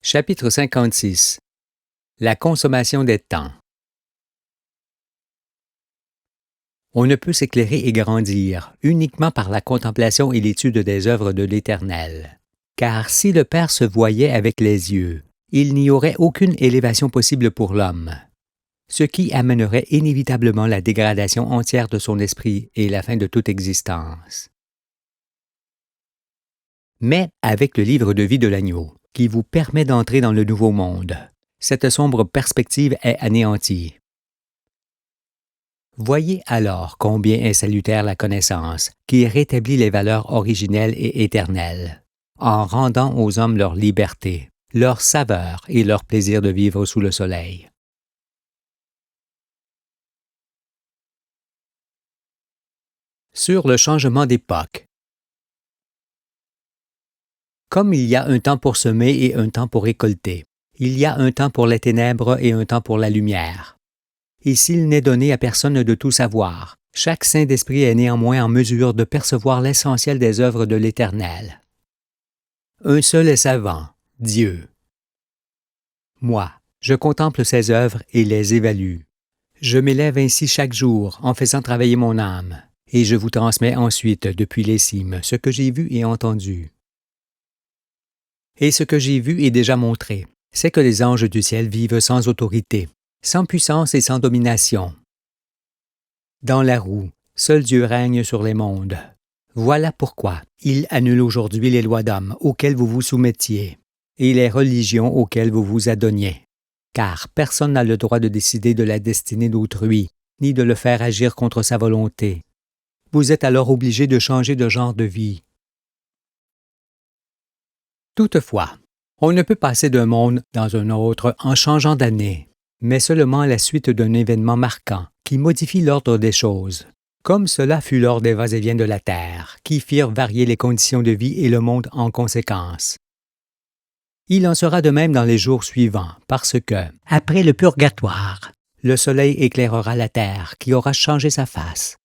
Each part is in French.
Chapitre 56. La consommation des temps. On ne peut s'éclairer et grandir uniquement par la contemplation et l'étude des œuvres de l'Éternel. Car si le Père se voyait avec les yeux, il n'y aurait aucune élévation possible pour l'homme, ce qui amènerait inévitablement la dégradation entière de son esprit et la fin de toute existence. Mais avec le livre de vie de l'agneau, qui vous permet d'entrer dans le nouveau monde, cette sombre perspective est anéantie. Voyez alors combien est salutaire la connaissance, qui rétablit les valeurs originelles et éternelles, en rendant aux hommes leur liberté, leur saveur et leur plaisir de vivre sous le soleil. Sur le changement d'époque. Comme il y a un temps pour semer et un temps pour récolter, il y a un temps pour les ténèbres et un temps pour la lumière. Et s'il n'est donné à personne de tout savoir, chaque saint d'esprit est néanmoins en mesure de percevoir l'essentiel des œuvres de l'Éternel. Un seul est savant, Dieu. Moi, je contemple ses œuvres et les évalue. Je m'élève ainsi chaque jour en faisant travailler mon âme, et je vous transmets ensuite depuis les cimes ce que j'ai vu et entendu. Et ce que j'ai vu et déjà montré, c'est que les anges du ciel vivent sans autorité, sans puissance et sans domination. Dans la roue, seul Dieu règne sur les mondes. Voilà pourquoi il annule aujourd'hui les lois d'hommes auxquelles vous vous soumettiez, et les religions auxquelles vous vous adonniez. Car personne n'a le droit de décider de la destinée d'autrui, ni de le faire agir contre sa volonté. Vous êtes alors obligé de changer de genre de vie. Toutefois, on ne peut passer d'un monde dans un autre en changeant d'année, mais seulement à la suite d'un événement marquant qui modifie l'ordre des choses, comme cela fut lors des va-et-vient de la terre, qui firent varier les conditions de vie et le monde en conséquence. Il en sera de même dans les jours suivants, parce que, après le purgatoire, le soleil éclairera la terre qui aura changé sa face.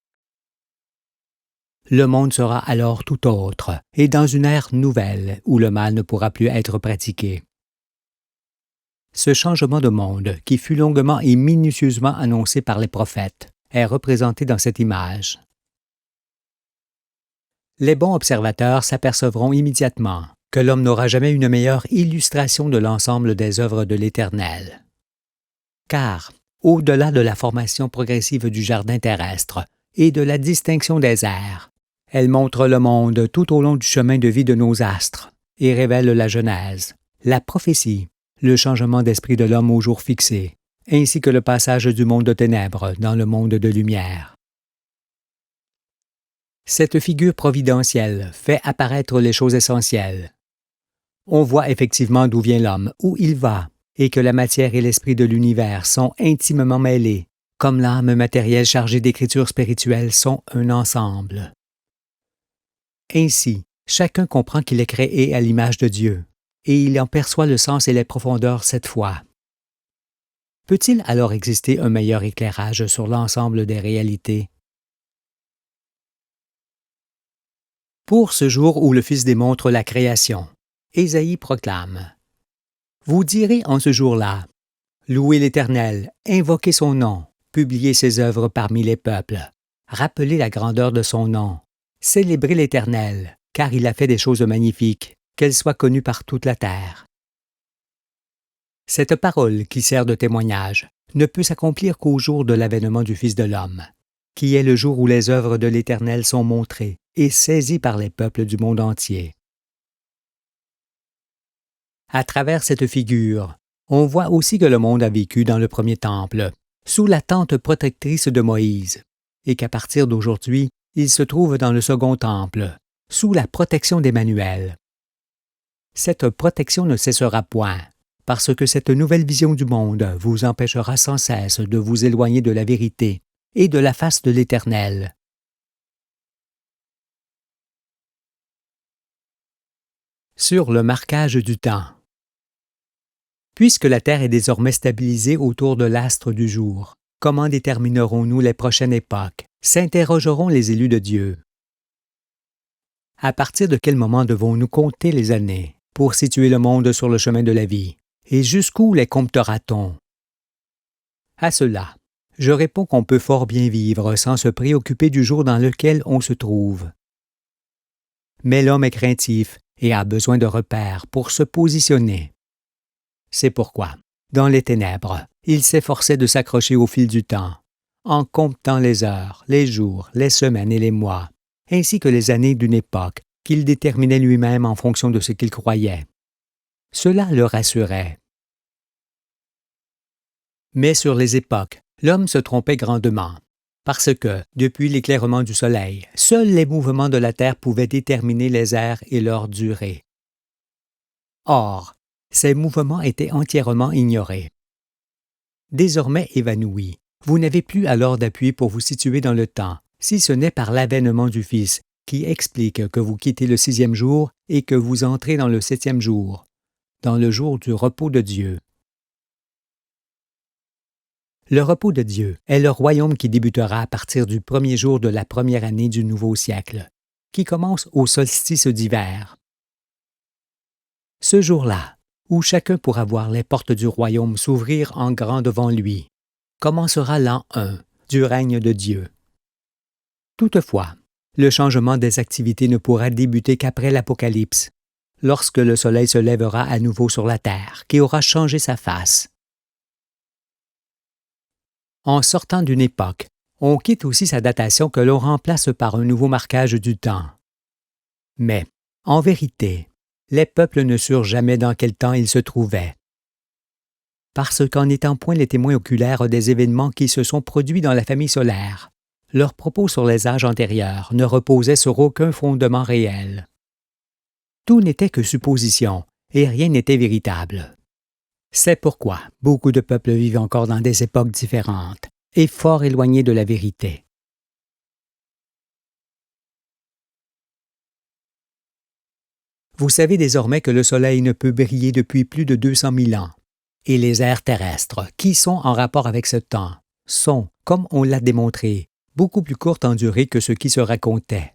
Le monde sera alors tout autre, et dans une ère nouvelle où le mal ne pourra plus être pratiqué. Ce changement de monde, qui fut longuement et minutieusement annoncé par les prophètes, est représenté dans cette image. Les bons observateurs s'apercevront immédiatement que l'homme n'aura jamais une meilleure illustration de l'ensemble des œuvres de l'Éternel. Car, au-delà de la formation progressive du jardin terrestre et de la distinction des airs, elle montre le monde tout au long du chemin de vie de nos astres et révèle la Genèse, la prophétie, le changement d'esprit de l'homme au jour fixé, ainsi que le passage du monde de ténèbres dans le monde de lumière. Cette figure providentielle fait apparaître les choses essentielles. On voit effectivement d'où vient l'homme, où il va, et que la matière et l'esprit de l'univers sont intimement mêlés, comme l'âme matérielle chargée d'écritures spirituelles sont un ensemble. Ainsi, chacun comprend qu'il est créé à l'image de Dieu, et il en perçoit le sens et les profondeurs cette fois. Peut-il alors exister un meilleur éclairage sur l'ensemble des réalités? Pour ce jour où le Fils démontre la création, Ésaïe proclame: « Vous direz en ce jour-là, louez l'Éternel, invoquez son nom, publiez ses œuvres parmi les peuples, rappelez la grandeur de son nom. Célébrez l'Éternel, car il a fait des choses magnifiques, qu'elles soient connues par toute la terre. » Cette parole qui sert de témoignage ne peut s'accomplir qu'au jour de l'avènement du Fils de l'homme, qui est le jour où les œuvres de l'Éternel sont montrées et saisies par les peuples du monde entier. À travers cette figure, on voit aussi que le monde a vécu dans le premier temple, sous la tente protectrice de Moïse, et qu'à partir d'aujourd'hui, il se trouve dans le second temple, sous la protection d'Emmanuel. Cette protection ne cessera point, parce que cette nouvelle vision du monde vous empêchera sans cesse de vous éloigner de la vérité et de la face de l'Éternel. Sur le marquage du temps. Puisque la Terre est désormais stabilisée autour de l'astre du jour, comment déterminerons-nous les prochaines époques? S'interrogeront les élus de Dieu. À partir de quel moment devons-nous compter les années? pour situer le monde sur le chemin de la vie, et jusqu'où les comptera-t-on? À cela, je réponds qu'on peut fort bien vivre sans se préoccuper du jour dans lequel on se trouve. Mais l'homme est craintif et a besoin de repères pour se positionner. C'est pourquoi, dans les ténèbres, il s'efforçait de s'accrocher au fil du temps, en comptant les heures, les jours, les semaines et les mois, ainsi que les années d'une époque qu'il déterminait lui-même en fonction de ce qu'il croyait. Cela le rassurait. Mais sur les époques, l'homme se trompait grandement, parce que, depuis l'éclairement du soleil, seuls les mouvements de la Terre pouvaient déterminer les ères et leur durée. Or, ces mouvements étaient entièrement ignorés. Désormais évanoui, vous n'avez plus alors d'appui pour vous situer dans le temps, si ce n'est par l'avènement du Fils, qui explique que vous quittez le 6e jour et que vous entrez dans le 7e jour, dans le jour du repos de Dieu. Le repos de Dieu est le royaume qui débutera à partir du 1er jour de la première année du nouveau siècle, qui commence au solstice d'hiver. Ce jour-là, où chacun pourra voir les portes du royaume s'ouvrir en grand devant lui, commencera l'an 1 du règne de Dieu. Toutefois, le changement des activités ne pourra débuter qu'après l'Apocalypse, lorsque le soleil se lèvera à nouveau sur la terre, qui aura changé sa face. En sortant d'une époque, on quitte aussi sa datation que l'on remplace par un nouveau marquage du temps. Mais, en vérité, les peuples ne surent jamais dans quel temps ils se trouvaient. Parce qu'en n'étant point les témoins oculaires des événements qui se sont produits dans la famille solaire, leurs propos sur les âges antérieurs ne reposaient sur aucun fondement réel. Tout n'était que supposition, et rien n'était véritable. C'est pourquoi beaucoup de peuples vivent encore dans des époques différentes et fort éloignées de la vérité. Vous savez désormais que le Soleil ne peut briller depuis plus de 200 000 ans, et les ères terrestres, qui sont en rapport avec ce temps, sont, comme on l'a démontré, beaucoup plus courtes en durée que ce qui se racontait.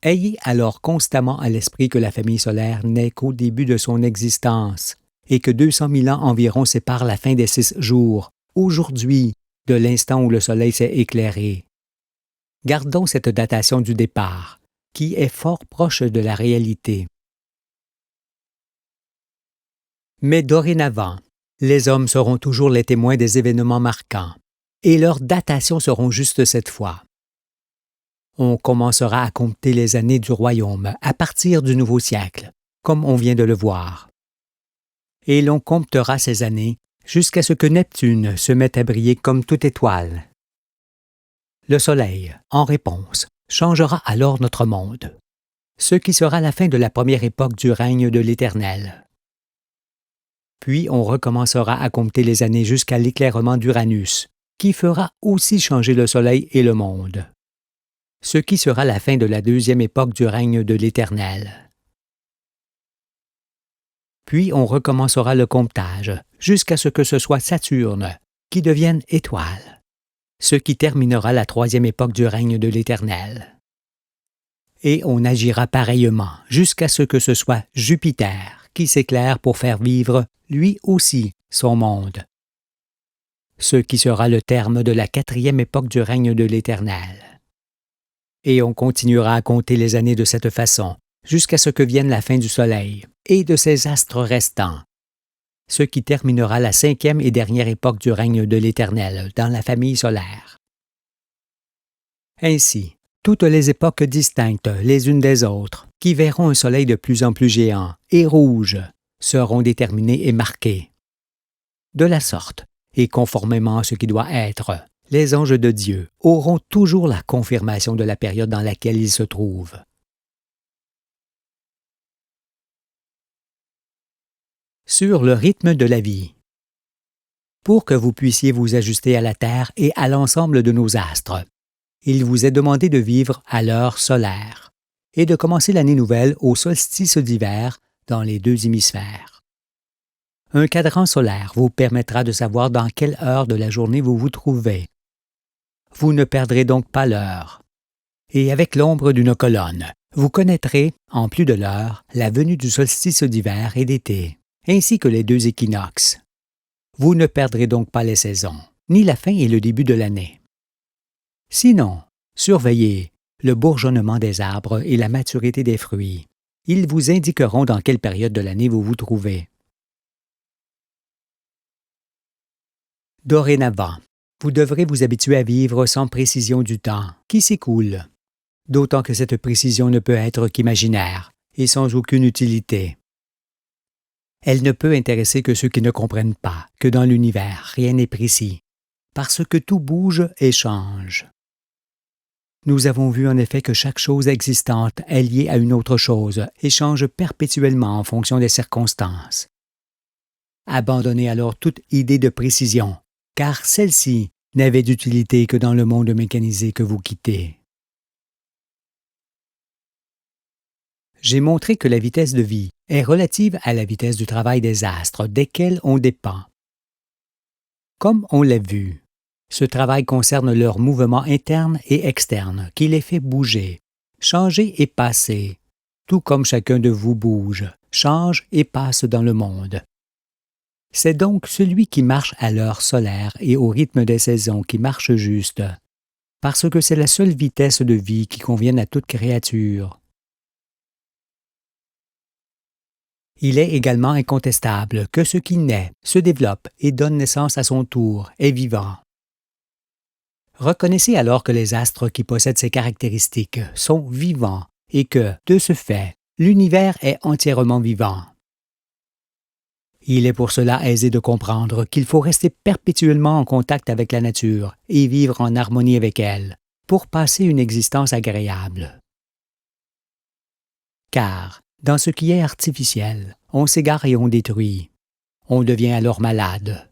Ayez alors constamment à l'esprit que la famille solaire n'est qu'au début de son existence et que 200 000 ans environ séparent la fin des 6 jours, aujourd'hui, de l'instant où le soleil s'est éclairé. Gardons cette datation du départ, qui est fort proche de la réalité. Mais dorénavant, les hommes seront toujours les témoins des événements marquants, et leurs datations seront justes cette fois. On commencera à compter les années du royaume à partir du nouveau siècle, comme on vient de le voir. Et l'on comptera ces années jusqu'à ce que Neptune se mette à briller comme toute étoile. Le Soleil, en réponse, changera alors notre monde, ce qui sera la fin de la première époque du règne de l'Éternel. Puis on recommencera à compter les années jusqu'à l'éclairement d'Uranus, qui fera aussi changer le Soleil et le monde, ce qui sera la fin de la deuxième époque du règne de l'Éternel. Puis on recommencera le comptage jusqu'à ce que ce soit Saturne qui devienne étoile, ce qui terminera la troisième époque du règne de l'Éternel. Et on agira pareillement jusqu'à ce que ce soit Jupiter qui s'éclaire pour faire vivre, lui aussi, son monde, ce qui sera le terme de la quatrième époque du règne de l'Éternel. Et on continuera à compter les années de cette façon, jusqu'à ce que vienne la fin du Soleil et de ses astres restants, ce qui terminera la cinquième et dernière époque du règne de l'Éternel dans la famille solaire. Ainsi, toutes les époques distinctes les unes des autres, qui verront un Soleil de plus en plus géant et rouge, seront déterminées et marquées. De la sorte, et conformément à ce qui doit être, les anges de Dieu auront toujours la confirmation de la période dans laquelle ils se trouvent. Sur le rythme de la vie. Pour que vous puissiez vous ajuster à la Terre et à l'ensemble de nos astres, il vous est demandé de vivre à l'heure solaire et de commencer l'année nouvelle au solstice d'hiver dans les deux hémisphères. Un cadran solaire vous permettra de savoir dans quelle heure de la journée vous vous trouvez. Vous ne perdrez donc pas l'heure. Et avec l'ombre d'une colonne, Vous connaîtrez, en plus de l'heure, la venue du solstice d'hiver et d'été, ainsi que les deux équinoxes. Vous ne perdrez donc pas les saisons, ni la fin et le début de l'année. Sinon, surveillez le bourgeonnement des arbres et la maturité des fruits. Ils vous indiqueront dans quelle période de l'année vous vous trouvez. Dorénavant, vous devrez vous habituer à vivre sans précision du temps qui s'écoule, d'autant que cette précision ne peut être qu'imaginaire et sans aucune utilité. Elle ne peut intéresser que ceux qui ne comprennent pas que dans l'univers rien n'est précis, parce que tout bouge et change. Nous avons vu en effet que chaque chose existante est liée à une autre chose et change perpétuellement en fonction des circonstances. Abandonnez alors toute idée de précision, car celle-ci n'avait d'utilité que dans le monde mécanisé que vous quittez. J'ai montré que la vitesse de vie est relative à la vitesse du travail des astres desquels on dépend. Comme on l'a vu, ce travail concerne leurs mouvements internes et externes qui les fait bouger, changer et passer, tout comme chacun de vous bouge, change et passe dans le monde. C'est donc celui qui marche à l'heure solaire et au rythme des saisons qui marche juste, parce que c'est la seule vitesse de vie qui convienne à toute créature. Il est également incontestable que ce qui naît, se développe et donne naissance à son tour est vivant. Reconnaissez alors que les astres qui possèdent ces caractéristiques sont vivants et que, de ce fait, l'univers est entièrement vivant. Il est pour cela aisé de comprendre qu'il faut rester perpétuellement en contact avec la nature et vivre en harmonie avec elle pour passer une existence agréable. Car, dans ce qui est artificiel, on s'égare et on détruit. On devient alors malade.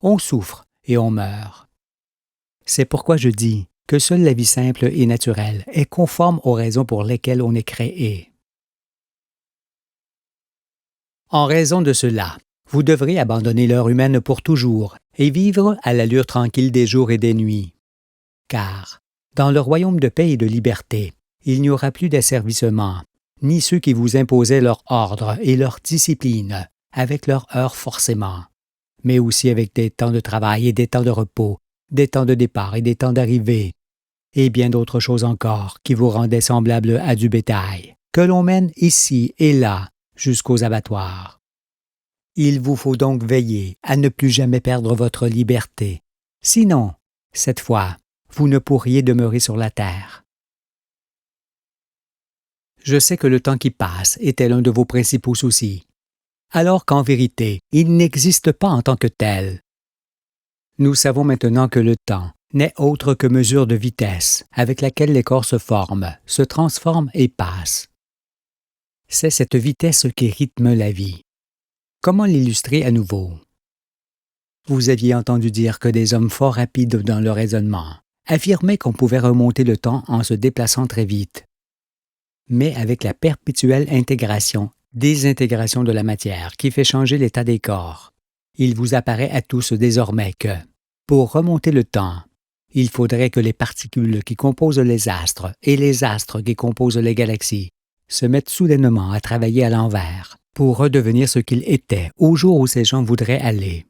On souffre et on meurt. C'est pourquoi je dis que seule la vie simple et naturelle est conforme aux raisons pour lesquelles on est créé. En raison de cela, vous devrez abandonner l'heure humaine pour toujours et vivre à l'allure tranquille des jours et des nuits. Car, dans le royaume de paix et de liberté, il n'y aura plus d'asservissement, ni ceux qui vous imposaient leur ordre et leur discipline, avec leur heure forcément, mais aussi avec des temps de travail et des temps de repos, des temps de départ et des temps d'arrivée, et bien d'autres choses encore qui vous rendaient semblables à du bétail, que l'on mène ici et là jusqu'aux abattoirs. Il vous faut donc veiller à ne plus jamais perdre votre liberté, sinon, cette fois, vous ne pourriez demeurer sur la terre. Je sais que le temps qui passe était l'un de vos principaux soucis, alors qu'en vérité, il n'existe pas en tant que tel. Nous savons maintenant que le temps n'est autre que mesure de vitesse avec laquelle les corps se forment, se transforment et passent. C'est cette vitesse qui rythme la vie. Comment l'illustrer à nouveau? Vous aviez entendu dire que des hommes fort rapides dans le raisonnement affirmaient qu'on pouvait remonter le temps en se déplaçant très vite. Mais avec la perpétuelle intégration, désintégration de la matière qui fait changer l'état des corps, il vous apparaît à tous désormais que, pour remonter le temps, il faudrait que les particules qui composent les astres et les astres qui composent les galaxies se mettent soudainement à travailler à l'envers pour redevenir ce qu'ils étaient au jour où ces gens voudraient aller.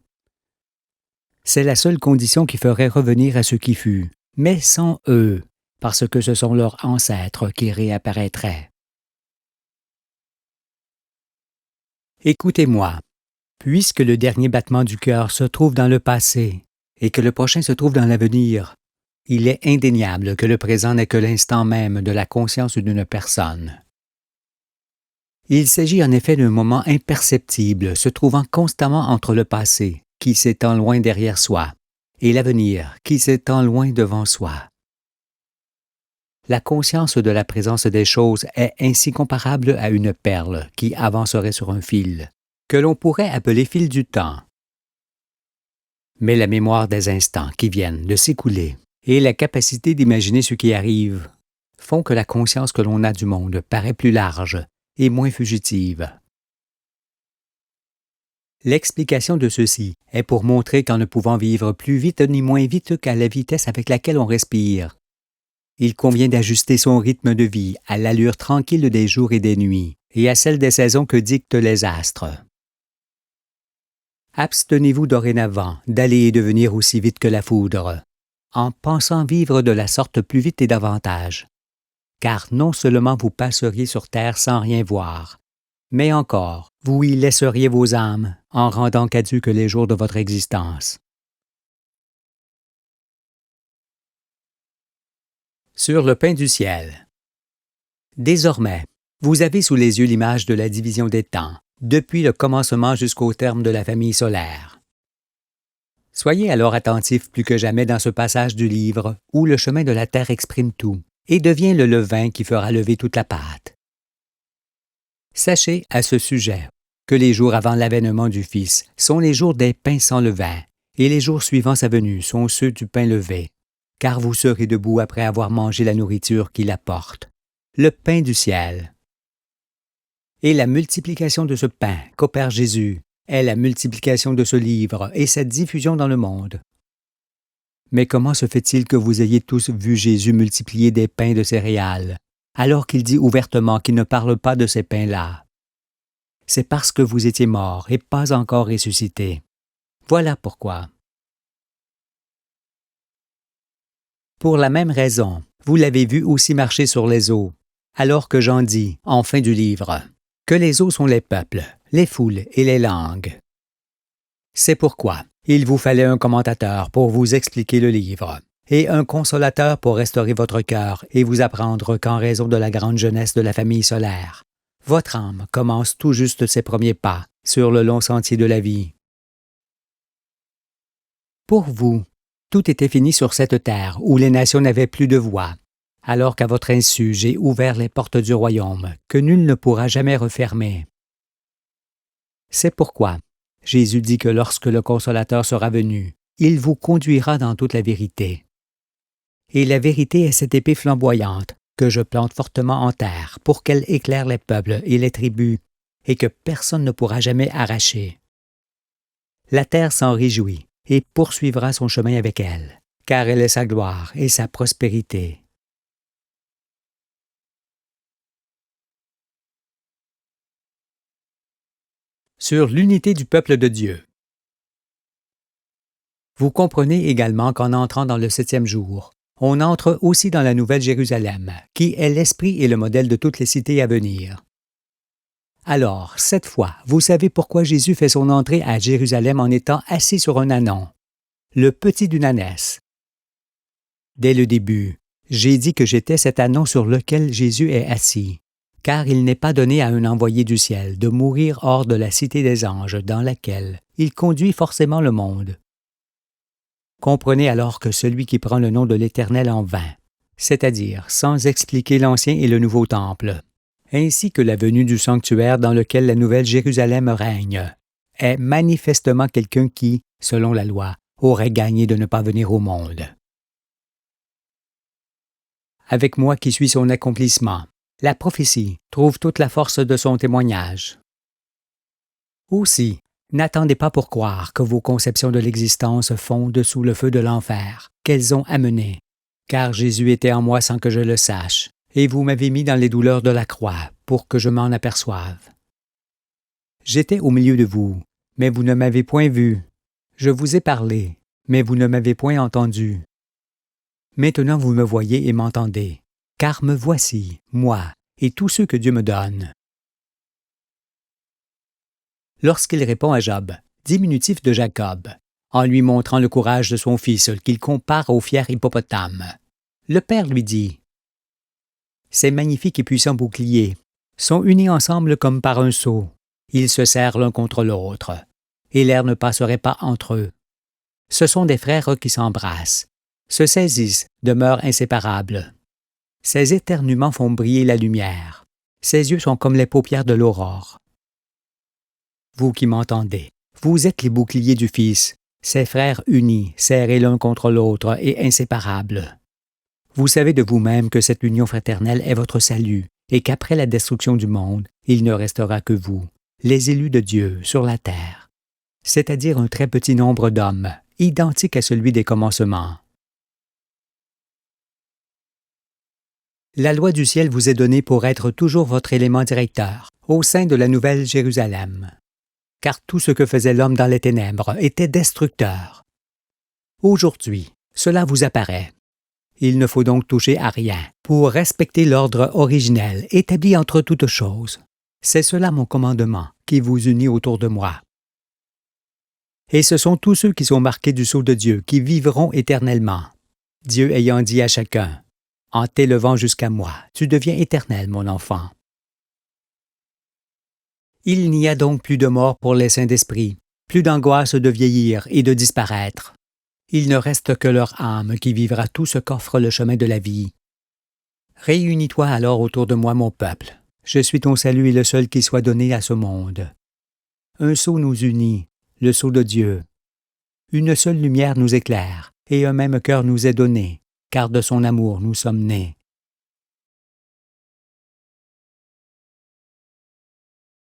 C'est la seule condition qui ferait revenir à ce qui fut, mais sans eux, parce que ce sont leurs ancêtres qui réapparaîtraient. Écoutez-moi. Puisque le dernier battement du cœur se trouve dans le passé et que le prochain se trouve dans l'avenir, il est indéniable que le présent n'est que l'instant même de la conscience d'une personne. Il s'agit en effet d'un moment imperceptible se trouvant constamment entre le passé, qui s'étend loin derrière soi, et l'avenir, qui s'étend loin devant soi. La conscience de la présence des choses est ainsi comparable à une perle qui avancerait sur un fil, que l'on pourrait appeler fil du temps. Mais la mémoire des instants qui viennent de s'écouler et la capacité d'imaginer ce qui arrive font que la conscience que l'on a du monde paraît plus large et moins fugitive. L'explication de ceci est pour montrer qu'en ne pouvant vivre plus vite ni moins vite qu'à la vitesse avec laquelle on respire, Il convient d'ajuster son rythme de vie à l'allure tranquille des jours et des nuits, et à celle des saisons que dictent les astres. Abstenez-vous dorénavant d'aller et de venir aussi vite que la foudre, en pensant vivre de la sorte plus vite et davantage. Car non seulement vous passeriez sur terre sans rien voir, mais encore, vous y laisseriez vos âmes en rendant caducs les jours de votre existence. Sur le pain du ciel. Désormais, vous avez sous les yeux l'image de la division des temps, depuis le commencement jusqu'au terme de la famille solaire. Soyez alors attentifs plus que jamais dans ce passage du livre où le chemin de la terre exprime tout et devient le levain qui fera lever toute la pâte. Sachez à ce sujet que les jours avant l'avènement du Fils sont les jours des pains sans levain, et les jours suivant sa venue sont ceux du pain levé, car vous serez debout après avoir mangé la nourriture qu'il apporte, le pain du ciel. Et la multiplication de ce pain qu'opère Jésus est la multiplication de ce livre et sa diffusion dans le monde. Mais comment se fait-il que vous ayez tous vu Jésus multiplier des pains de céréales, alors qu'il dit ouvertement qu'il ne parle pas de ces pains-là? C'est parce que vous étiez morts et pas encore ressuscités. Voilà pourquoi. Pour la même raison, vous l'avez vu aussi marcher sur les eaux, alors que Jean dit, en fin du livre, que les eaux sont les peuples, les foules et les langues. C'est pourquoi il vous fallait un commentateur pour vous expliquer le livre, et un consolateur pour restaurer votre cœur et vous apprendre qu'en raison de la grande jeunesse de la famille solaire, votre âme commence tout juste ses premiers pas sur le long sentier de la vie. Pour vous, tout était fini sur cette terre où les nations n'avaient plus de voix, alors qu'à votre insu j'ai ouvert les portes du royaume que nul ne pourra jamais refermer. C'est pourquoi Jésus dit que lorsque le Consolateur sera venu, il vous conduira dans toute la vérité. Et la vérité est cette épée flamboyante que je plante fortement en terre pour qu'elle éclaire les peuples et les tribus, et que personne ne pourra jamais arracher. La terre s'en réjouit et poursuivra son chemin avec elle, car elle est sa gloire et sa prospérité. Sur l'unité du peuple de Dieu. Vous comprenez également qu'en entrant dans le 7e jour, on entre aussi dans la Nouvelle Jérusalem, qui est l'esprit et le modèle de toutes les cités à venir. Alors, cette fois, vous savez pourquoi Jésus fait son entrée à Jérusalem en étant assis sur un ânon, le petit d'une ânesse. Dès le début, j'ai dit que j'étais cet ânon sur lequel Jésus est assis, car il n'est pas donné à un envoyé du ciel de mourir hors de la cité des anges dans laquelle il conduit forcément le monde. Comprenez alors que celui qui prend le nom de l'Éternel en vain, c'est-à-dire sans expliquer l'Ancien et le Nouveau Temple, ainsi que la venue du sanctuaire dans lequel la Nouvelle Jérusalem règne, est manifestement quelqu'un qui, selon la loi, aurait gagné de ne pas venir au monde. Avec moi qui suis son accomplissement, la prophétie trouve toute la force de son témoignage. Aussi, n'attendez pas pour croire que vos conceptions de l'existence fondent sous le feu de l'enfer, qu'elles ont amené, car Jésus était en moi sans que je le sache, et vous m'avez mis dans les douleurs de la croix pour que je m'en aperçoive. J'étais au milieu de vous, mais vous ne m'avez point vu. Je vous ai parlé, mais vous ne m'avez point entendu. Maintenant vous me voyez et m'entendez, car me voici, moi, et tous ceux que Dieu me donne. Lorsqu'il répond à Job, diminutif de Jacob, en lui montrant le courage de son fils qu'il compare au fier hippopotame, le père lui dit « Ces magnifiques et puissants boucliers sont unis ensemble comme par un sceau. Ils se serrent l'un contre l'autre, et l'air ne passerait pas entre eux. Ce sont des frères qui s'embrassent, se saisissent, demeurent inséparables. Ces éternuements font briller la lumière. Ses yeux sont comme les paupières de l'aurore. Vous qui m'entendez, vous êtes les boucliers du Fils, ses frères unis, serrés l'un contre l'autre et inséparables. Vous savez de vous-même que cette union fraternelle est votre salut et qu'après la destruction du monde, il ne restera que vous, les élus de Dieu sur la terre, c'est-à-dire un très petit nombre d'hommes, identique à celui des commencements. La loi du ciel vous est donnée pour être toujours votre élément directeur, au sein de la Nouvelle Jérusalem. Car tout ce que faisait l'homme dans les ténèbres était destructeur. Aujourd'hui, cela vous apparaît. Il ne faut donc toucher à rien pour respecter l'ordre originel établi entre toutes choses. C'est cela mon commandement qui vous unit autour de moi. Et ce sont tous ceux qui sont marqués du sceau de Dieu qui vivront éternellement. Dieu ayant dit à chacun, « En t'élevant jusqu'à moi, tu deviens éternel, mon enfant. » Il n'y a donc plus de mort pour les saints d'esprit, plus d'angoisse de vieillir et de disparaître. Il ne reste que leur âme qui vivra tout ce qu'offre le chemin de la vie. Réunis-toi alors autour de moi, mon peuple. Je suis ton salut et le seul qui soit donné à ce monde. Un sceau nous unit, le sceau de Dieu. Une seule lumière nous éclaire, et un même cœur nous est donné, car de son amour nous sommes nés.